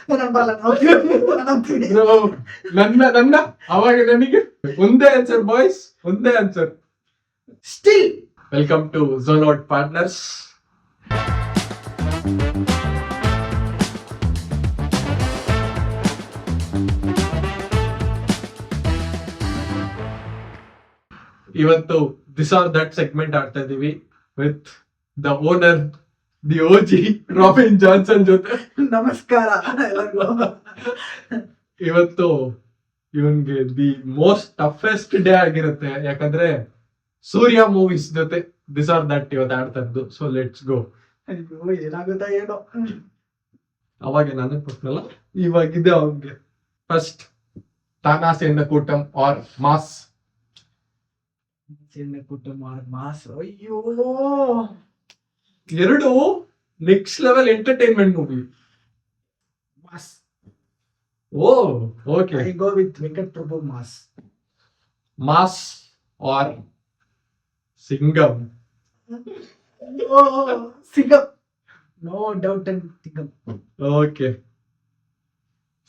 ನನ್ನ ಅವಾಗ ನನಗೆ ಒಂದೇ ಆನ್ಸರ್ ಬಾಯ್ಸ್, ಒಂದೇ answer. Still welcome to zone partners. ಇವತ್ತು ದಿಸ್ ಆರ್ ದಟ್ ಸೆಗ್ಮೆಂಟ್ ಆಡ್ತಾ ಇದೀವಿ with the owner, the OG Robin Johnson ಜೊತೆ. ನಮಸ್ಕಾರ ಎಲ್ಲರಿಗೂ. ಇವತ್ತು ಇವನ್ಗೆ ದಿ ಮೋಸ್ಟ್ ಟಫೆಸ್ಟ್ ಡೇ ಆಗಿರುತ್ತೆ, ಯಾಕಂದ್ರೆ ಸೂರ್ಯ ಮೂವೀಸ್ ಜೊತೆ ದಿಸ್ ಆರ್ ದಟ್ ಇವತ್ತು ಆಡ್ತಾ ಇದ್ದು. So let's go. ಅಯ್ಯೋ ಏನಾಗುತ್ತಾ ಏನೋ. ಅವಾಗ ನಾನು ಕೊಟ್ಟನಲ್ಲ, ಇವಾಗಿದೆ ಅವನ್ಗೆ. ಫಸ್ಟ್ ತಾನಾಸೇನ ಕೂಟಂ ಆರ್ ಮಾಸ್. ಮಾಸ್. ಅಯ್ಯೋ ಎರಡು next level entertainment movie. Mass. Oh okay. I go with Venkat Prabhu. Mass. Mass or Singam. Singam. No doubt and Singam. Okay.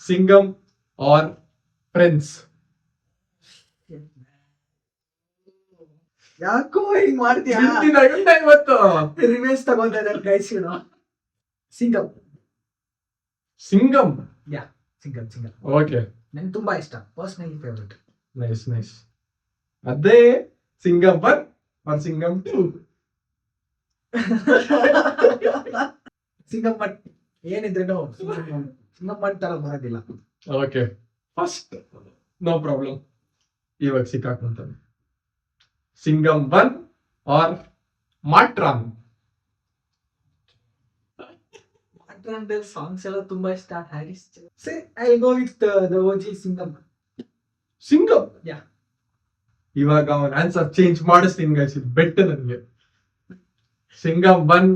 Singam or friends. ಯಾಕೋ ಹಿಂಗ್ ಮಾಡ್ತೀಯಾ? ಇವತ್ತು ರಿವೇಸ್ ತಗೊಂತ ಇದ್ದಾರೆ guys. Singam. Singam. Yeah Singam. Singam okay. ನಂಗೆ ತುಂಬಾ ಇಷ್ಟ, ಪರ್ಸನಲಿ ಫೇವರೇಟ್. Nice nice. ಅದೇ ಸಿಂಗಂ 1 ಆರ್ ಸಿಂಗಂ 2. ಸಿಂಗಂ ಬಟ್ ಏನಿದ್ರೇನು ಸಿಂಗಂ ಬಟ್ ತರ ಬರೋದಿಲ್ಲ. ಓಕೆ. First no problem. ಇವಾಗ ಸಿಕ್ಕಾಕೊಂತಾನೆ. ಸಿಂಗಂ 1 ಆರ್ ಮಾಟ್ರಾನ್. ಮಾಟ್ರಾನ್ ಸಾಂಗ್ಸ್ ಎಲ್ಲ ತುಂಬಾ ಇಷ್ಟ. ಹ್ಯಾರಿಸ್. ಸರಿ, I go with the OG Singam. Singam. Yeah. ಇವಾಗ ಅವನ್ ಆನ್ಸರ್ ಚೇಂಜ್ ಮಾಡಿಸ್ತೀನಿ ಗೈಸ್, ಇದು ಬೆಟ್ಟ ನನಗೆ. ಸಿಂಗಂ 1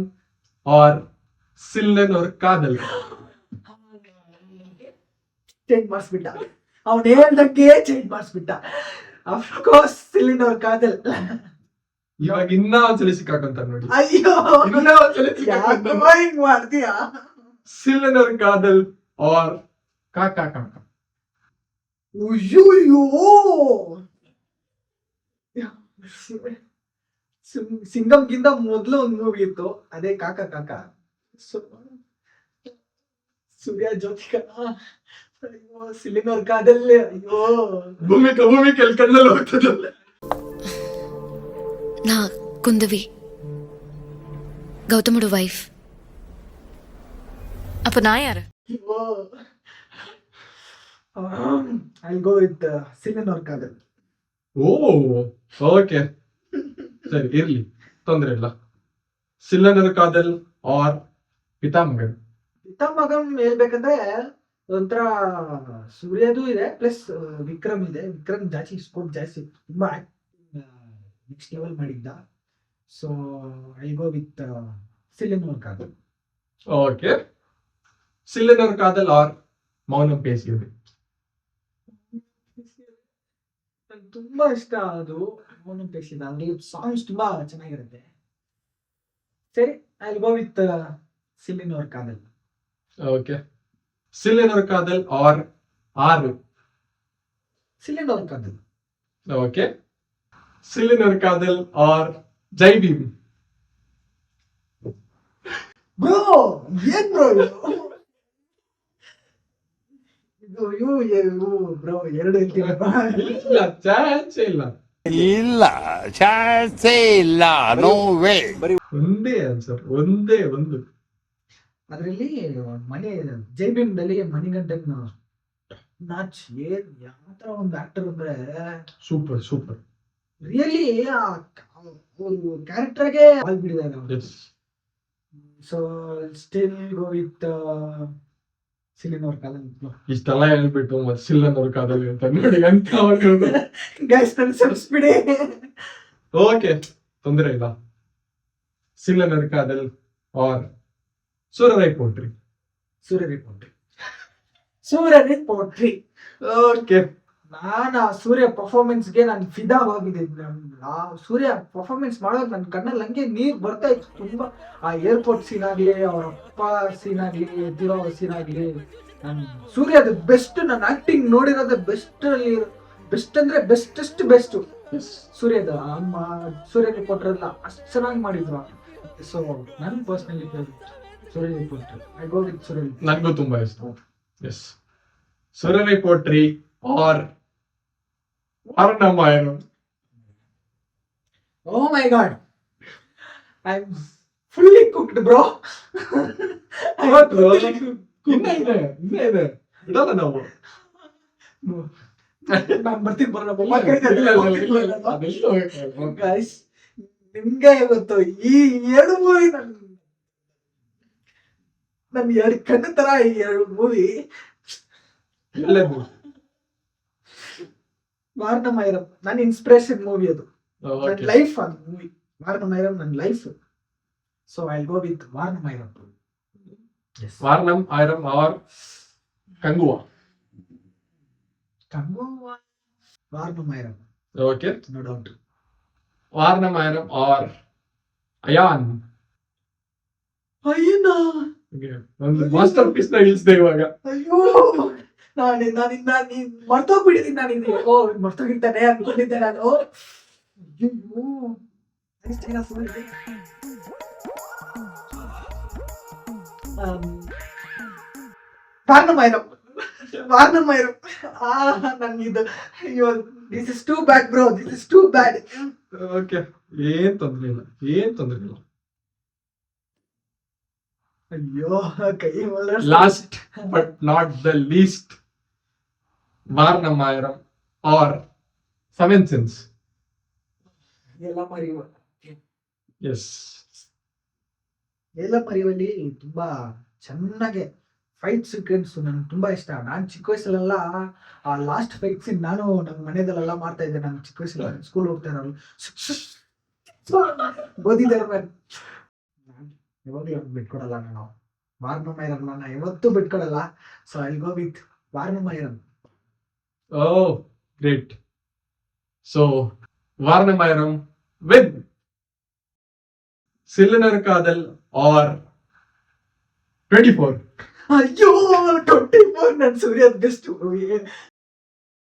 ಆರ್ ಸಿಲ್ಲನ್ ಅವ್ರ ಕಾದಲ್. ಚೇಂಜ್ ಮಾಡಿಸ್ಬಿಟ್ಟ ಅವನ್ ಹೇಳ್ದಂಗೆ. ಚೇಂಜ್ ಮಾಡಿಸ್ಬಿಟ್ಟ. ಅಫ್ಕೋರ್ಸ್ ಸಿಲ್ಲಿನ್ ಅವ್ರ ಕಾದಲ್. ಇವಾಗ ಇನ್ನ ಒಂದ್ಸಲಿ ಸಿಕ್ಕಾಕೊಂತಾರ ನೋಡಿ. ಅಯ್ಯೋ ಇನ್ನ ಒಂದ್ಸಲಿ ಸಿಕ್ಕಾಕೊಂತಾರ. ಹಿಂಗ್ ಮಾಡ್ತೀಯಾ? ಸಿಲ್ಲನ್ ಅವ್ರ ಕಾದಲ್ ಆರ್ ಕಾಕಾ ಕಾಕಾ. ಅಯ್ಯೋ ಸಿಂಗಂಗಿಂತ ಮೊದ್ಲು ಒಂದ್ ಮೂವಿ ಇತ್ತು, ಅದೇ ಕಾಕಾ ಕಾಕಾ. ಸೂರ್ಯ ಜ್ಯೋತಿಕಾ. ಅಯ್ಯೋ ಸಿಲ್ಲಿನ್ ಅವ್ರ ಕಾದಲ್. ಅಯ್ಯೋ ಭೂಮಿಕೆ ಕಣ್ಣಲ್ಲಿ ಹೋಗ್ತದಲ್ಲ. నా కుందవి గౌతముడు వైఫ్ అప్ప నా యారు. I'll go with ಸಿಲ್ಲಿನ್ ಅವ್ರ ಕಾದಲ್. ಓ ಓಕೆ ಸರಿ ಇರ್ಲಿ, ತೊಂದ್ರೆ ಇಲ್ಲ. ಸಿಲ್ಲನ್ ಅವ್ರ ಕಾದಲ್ ಆರ್ ಪಿತಾಮಗನ್. ಪಿತಾಮಗನ್ ಹೇಳ್ಬೇಕಂದ್ರೆ ಒಂಥರ ಸೂರ್ಯದು ಇದೆ, ಪ್ಲಸ್ ವಿಕ್ರಮ್ ಇದೆ. ವಿಕ್ರಮ್ ಜಾಸ್ತಿ ಸ್ಕೋಪ್ ಜಾಸ್ತಿ, ತುಂಬಾ ನೆಕ್ಸ್ಟ್ ಲೆವೆಲ್ ಮಾಡಿದ್ದ. ಸೊ ಐ ಗೋ ವಿತ್ ಸಿಲ್ಲಿನ್ ಅವ್ರ ಕಾದಲ್. ಓಕೆ. ಸಿಲ್ಲನ್ ಅವ್ರ ಕಾದಲ್ ಆರ್ ಮೌನಂ ಪೇಸಿಯದು. ನಂಗೆ ತುಂಬಾ ಇಷ್ಟ ಅದು ಮೌನಂ ಪೇಸಿದ. ಅಲ್ಲಿ ಸಾಂಗ್ಸ್ ತುಂಬಾ ಚೆನ್ನಾಗಿರುತ್ತೆ. ಸರಿ, ಐ ಗೋ ವಿತ್ ಸಿಲ್ಲಿನ್ ಅವ್ರ ಕಾದಲ್. ಓಕೆ. ಸಿಲ್ಲನ್ ಅವ್ರ ಕಾದಲ್ ಆರ್ ಆರು. ಸಿಲ್ಲಿನ್ ಅವ್ರ ಕಾದಲ್. ಓಕೆ. ಸಿಲ್ಲಿನ್ ಅವ್ರ ಕಾದಲ್ ಆರ್ ಜೈ ಭೀಮ್. ಬ್ರೋ ಏನ್ ಬ್ರೋ ಇದು ಬ್ರೋ ಎರಡು ಹೇಳ್ತೀರಪ್ಪ. ಇಲ್ಲ ಚಾನ್ಸೇ ಇಲ್ಲ. ಇಲ್ಲ ಚಾನ್ಸೇ ಇಲ್ಲ. No way. ಒಂದೇ ಆನ್ಸರ್, ಒಂದೇ ಒಂದು. ಅದ್ರಲ್ಲಿ ಮನೆ ಜೈ ಭೀಮ್ದಲ್ಲಿ ಮಣಿಗಂಟನ್ ನಾಚ್ ಏನ್ ಯಾವ ತರ ಒಂದು ಆಕ್ಟರ್ ಅಂದ್ರೆ ಸೂಪರ್ ಸೂಪರ್. ರಿಯಲಿ ಒಂದು ಕ್ಯಾರೆಕ್ಟರ್ಗೆ ಆಗ್ಬಿಟ್ಟಿದ್ದಾರೆ ಅವರು. ಸೊ ಸ್ಟಿಲ್ ಗೋ ವಿತ್ ಸಿಲ್ಲಿನ್ ಅವ್ರ ಕಾದಲ್. ಇಷ್ಟೆಲ್ಲ ಹೇಳ್ಬಿಟ್ಟು ಮತ್ತೆ ಸಿಲ್ಲನ್ ಅವ್ರ ಕಾದಲ್ ಅಂತ ನೋಡಿ ಅಂತ ಗೈಸ್ ನನ್ನ ಸಬ್ಸ್ಬಿಡಿ. ಓಕೆ, ತೊಂದರೆ ಇಲ್ಲ. ಸಿಲ್ಲನ್ ಅವ್ರ ಕಾದಲ್ ಆರ್ ಸೂರ್ಯರೈ ಪೋಟ್ರಿ. ಸೂರ್ಯರೈ ಪೋಟ್ರಿ. ಸೂರ್ಯರೈ ಪೋಟ್ರಿ. ಓಕೆ. ನಾನು ಆ ಸೂರ್ಯ ಪರ್ಫಾರ್ಮೆನ್ಸ್ಗೆ ನಾನು ಫಿದಾವಾಗಿದ್ದೆ. ಆ ಸೂರ್ಯ ಪರ್ಫಾರ್ಮೆನ್ಸ್ ಮಾಡೋದು ನನ್ನ ಕಣ್ಣಲ್ಲಿ ಹಂಗೆ ನೀರು ಬರ್ತಾ ಇತ್ತು ತುಂಬಾ. ಆ ಏರ್ಪೋರ್ಟ್ ಸೀನ್ ಆಗ್ಲಿ, ಅವ್ರ ಅಪ್ಪ ಸೀನ್ ಆಗ್ಲಿ, ಎದ್ದಿರೋ ಸೀನ್ ಆಗ್ಲಿ, ನಾನು ಸೂರ್ಯದ ಬೆಸ್ಟ್, ನಾನು ಆಕ್ಟಿಂಗ್ ನೋಡಿರೋದು ಬೆಸ್ಟ್ ಅಲ್ಲಿ, ಬೆಸ್ಟ್ ಅಂದ್ರೆ ಬೆಸ್ಟೆಸ್ಟ್ ಬೆಸ್ಟ್ ಸೂರ್ಯದ. ಸೂರ್ಯ ರಿಪೋರ್ಟರ್ ಅಷ್ಟು ಚೆನ್ನಾಗಿ ಮಾಡಿದ್ರು. ಸೊ ನನ್ personally Surya reporter, I go with Surya reporter. ನನ್ಗೂ ತುಂಬಾ ಇಷ್ಟ. S, ಸುರನಿ ಪೋಟ್ರಿ R ವಾರಣಮಾಯರಂ. Oh my god, I'm fully cooked bro. ಇನ್ನ ಇದೆ ಬಿಡಲ್ಲ ನಾವು. ನಾನ್ ಬರ್ತೀನಿ ಬರೋಣ ಅದೆಲ್ಲ ಹೋಗಕ್ಕೆ ಗೈಸ್. ನಿಮ್ಗೆ ಗೊತ್ತು ಈ ಎರಡು ಮೂವಿ ನನ್ ಎರಡು ಕಣ್ಣು ತರ ಈ ಎರಡು ಮೂವಿ. ಒಳ್ಳೆದು. ವಾರಣಮಾಯರಂ ನನ್ನ ಇನ್ಸ್ಪಿರೇಷನ್ ಮೂವಿ, ಅದು ನನ್ನ ಲೈಫ್. ಅದು ಮೂವಿ ವಾರಣಮಾಯರಂ ನನ್ನ life. So I go with ವಾರಣಮಾಯರಂ. ವಾರಣಂ ಆಯರಂ R ಕಂಗುವಾ. ವಾರಣಮಾಯರಂ, okay, no doubt. ವಾರಣಮಾಯರಂ R ion. ಅಯ್ಯನಾ, ಒಂದು ಮಾಸ್ಟರ್ ಪೀಸ್ ನ ಇಳಿಸ್ದೆ ಇವಾಗ. ಅಯ್ಯೋ ನಾನು ಮರ್ತೋಗ್ಬಿಟ್ಟಿದ್ದೀನಿ. ನಾನು ಮರ್ತೋಗಿರ್ತಾನೆ ಅನ್ಕೊಂಡಿದ್ದೆ ನಾನು. ಅಯ್ಯೋ ವಾರಣಮಾಯರಂ. ನನ್ಗಿದು ಅಯ್ಯೋ, this is too bad bro, this is too bad. Okay, ಏನ್ ತೊಂದ್ರೆ ಇಲ್ಲ, ಏನ್ ತೊಂದ್ರೆ ಇಲ್ಲ. ಅಯ್ಯೋ ಕೈ last but not the least, ವಾರಣಮಾಯರಂ R seven sense. ಎಲ್ಲ ಮರೆಯುವ, ಎಸ್, ಎಲ್ಲ ಮರೆಯುವಲ್ಲಿ ತುಂಬಾ ಚೆನ್ನಾಗೆ ಫೈಟ್ ಸೀಕ್ವೆನ್ಸ್ ನನಗೆ ತುಂಬಾ ಇಷ್ಟ. ನಾನು ಚಿಕ್ಕ ವಯಸ್ಸಲ್ಲೆಲ್ಲ ಆ ಲಾಸ್ಟ್ ಫೈಟ್ ಸೀನ್ ನಾನು ನಮ್ಮ ಮನೆಯಲ್ಲೆಲ್ಲ ಮಾಡ್ತಾ ಇದ್ದೆ. ನಾನು ಚಿಕ್ಕ ವಯಸ್ಸಲ್ಲಿ ಸ್ಕೂಲ್ ಹೋಗ್ತಾ ಇರೋರು ಓದಿದ್ದಾರೆ. ಯಾವಾಗ್ಲೂ ಬಿಟ್ಕೊಡಲ್ಲ ನಾನು ವಾರಣಮಾಯರಂ, ನಾನು ಯಾವತ್ತೂ ಬಿಟ್ಕೊಡಲ್ಲ. So I go with ವಾರಣಮಾಯರಂ. O great. So ವಾರಣಮಾಯರಂ with ಸಿಲ್ಲನರ್ Kaadhal R 24. ಅಯ್ಯೋ 24 ನನ್ ಸೂರ್ಯದ ಬೆಸ್ಟ್ ಮೂವಿ.